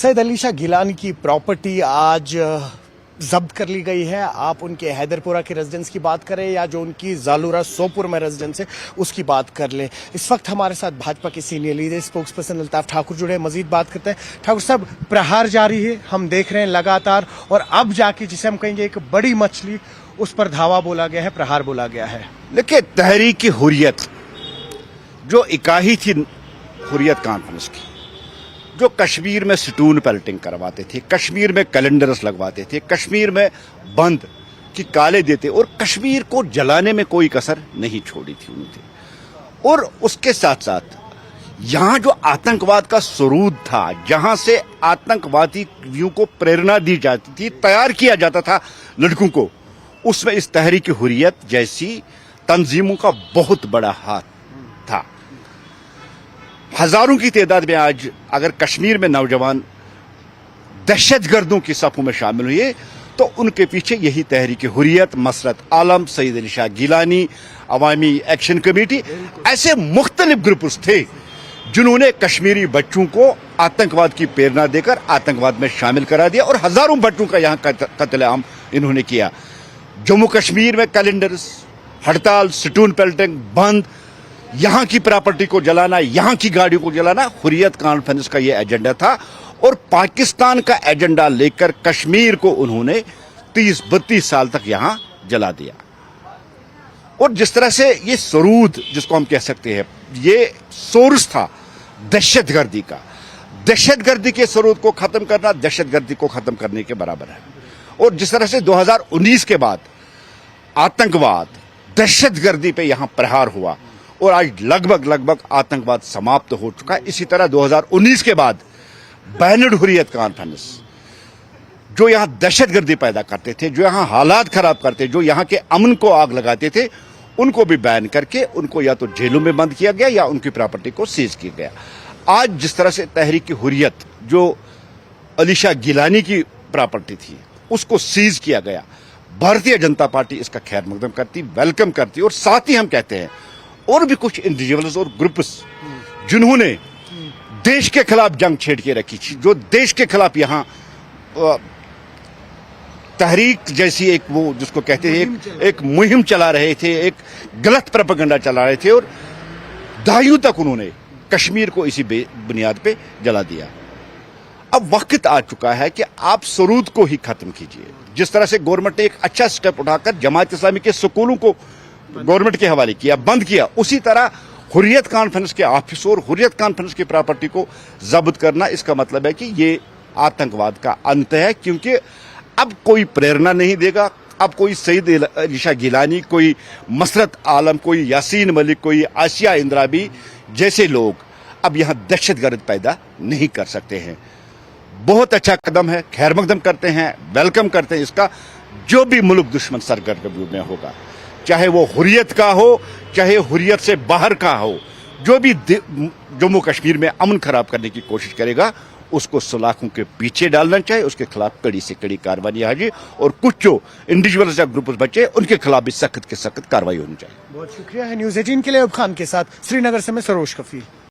सैयद अली शाह गिलानी की प्रॉपर्टी आज जब्त कर ली गई है। आप उनके हैदरपुरा के रेजिडेंस की बात करें या जो उनकी जालूरा सोपुर में रेजिडेंस है उसकी बात कर लें। इस वक्त हमारे साथ भाजपा के senior leader spokes person Altaf Thakur जुड़े हैं। मजीद बात करते हैं। ठाकुर साहब, प्रहार जारी है, हम देख रहे हैं लगातार, और अब जाके जिसे हम कहेंगे एक बड़ी मछली, उस पर धावा बोला गया है, प्रहार बोला गया है। देखिए, तहरीक हुर्रियत जो इकाई थी हुर्रियत कॉन्फ्रेंस की, जो कश्मीर में स्टून पेल्टिंग करवाते थे, कश्मीर में कैलेंडर्स लगवाते थे, कश्मीर में बंद की काले देते और कश्मीर को जलाने में कोई कसर नहीं छोड़ी थी उन्होंने। और उसके साथ साथ यहां जो आतंकवाद का सरूद था, जहां से आतंकवादियों को प्रेरणा दी जाती थी, तैयार किया जाता था लड़कों को, उसमें इस तहरीक हुर्रियत जैसी तंजीमों का बहुत बड़ा हाथ था। हजारों की तादाद में आज अगर कश्मीर में नौजवान दहशतगर्दों की सफों में शामिल हुए तो उनके पीछे यही तहरीक हुर्रियत, मसरत आलम, सैयद अली शाह गिलानी, अवामी एक्शन कमेटी, ऐसे मुख्तलिफ ग्रुप्स थे जिन्होंने कश्मीरी बच्चों को आतंकवाद की प्रेरणा देकर आतंकवाद में शामिल करा दिया और हजारों बच्चों का यहां कत्लेआम इन्होंने किया। जम्मू कश्मीर में कैलेंडर्स, हड़ताल, स्टून पेल्टिंग, बंद, यहां की प्रॉपर्टी को जलाना, यहां की गाड़ियों को जलाना, हुर्रियत कॉन्फ्रेंस का यह एजेंडा था। और पाकिस्तान का एजेंडा लेकर कश्मीर को उन्होंने 30-32 साल तक यहां जला दिया। और जिस तरह से ये सरूद, जिसको हम कह सकते हैं, ये सोर्स था दहशतगर्दी का, दहशतगर्दी के सरूद को खत्म करना दहशतगर्दी को खत्म करने के बराबर है। और जिस तरह से 2019 के बाद आतंकवाद, दहशतगर्दी पे यहां प्रहार हुआ और आज लगभग आतंकवाद समाप्त हो चुका है, इसी तरह 2019 के बाद बैनर्ड हुर्रियत कॉन्फ्रेंस जो यहां दहशतगर्दी पैदा करते थे, जो यहां हालात खराब करते, जो यहां के अमन को आग लगाते थे, उनको भी बैन करके उनको या तो जेलों में बंद किया गया या उनकी प्रॉपर्टी को सीज किया गया। आज जिस तरह से तहरीक हुर्रियत जो अली शाह गिलानी की प्रॉपर्टी थी उसको सीज किया गया, भारतीय जनता पार्टी इसका खैर मकदम करती, वेलकम करती। और साथ ही हम कहते हैं और भी कुछ इंडिविजुअल्स और ग्रुप्स जिन्होंने देश के खिलाफ जंग छेड़ के रखी थी, जो देश के खिलाफ यहां तहरीक जैसी एक वो जिसको कहते हैं एक मुहिम चला रहे थे, एक गलत प्रोपेगेंडा चला रहे थे और दहाइयों तक उन्होंने कश्मीर को इसी बुनियाद पे जला दिया। अब वक्त आ चुका है कि आप सरूद को ही खत्म कीजिए। जिस तरह से गवर्नमेंट ने एक अच्छा स्टेप उठाकर जमात इस्लामी के स्कूलों को गवर्नमेंट के हवाले किया, बंद किया, उसी तरह हुर्रियत कॉन्फ्रेंस के ऑफिस और हुर्रियत कॉन्फ्रेंस की प्रॉपर्टी को जब्त करना, इसका मतलब है कि ये आतंकवाद का अंत है। क्योंकि अब कोई प्रेरणा नहीं देगा, अब कोई सैयद अली शाह गिलानी, कोई मसरत आलम, कोई यासीन मलिक, कोई आसिया इंद्राबी जैसे लोग अब यहां दहशतगर्द पैदा नहीं कर सकते हैं। बहुत अच्छा कदम है, खैर मकदम करते हैं, वेलकम करते हैं इसका। जो भी मुल्क दुश्मन सरगर्मी में होगा, चाहे वो हुर्रियत का हो, चाहे हुर्रियत से बाहर का हो, जो भी जम्मू कश्मीर में अमन खराब करने की कोशिश करेगा उसको सलाखों के पीछे डालना चाहिए, उसके खिलाफ कड़ी से कड़ी कार्रवाई होगी। और कुछ जो इंडिविजुअल्स या ग्रुप्स बचे उनके खिलाफ भी सख्त से सख्त कार्रवाई होनी चाहिए। बहुत शुक्रिया है। न्यूज़ 18 के लिए अब खान के साथ श्रीनगर से मैं सरोज कफील।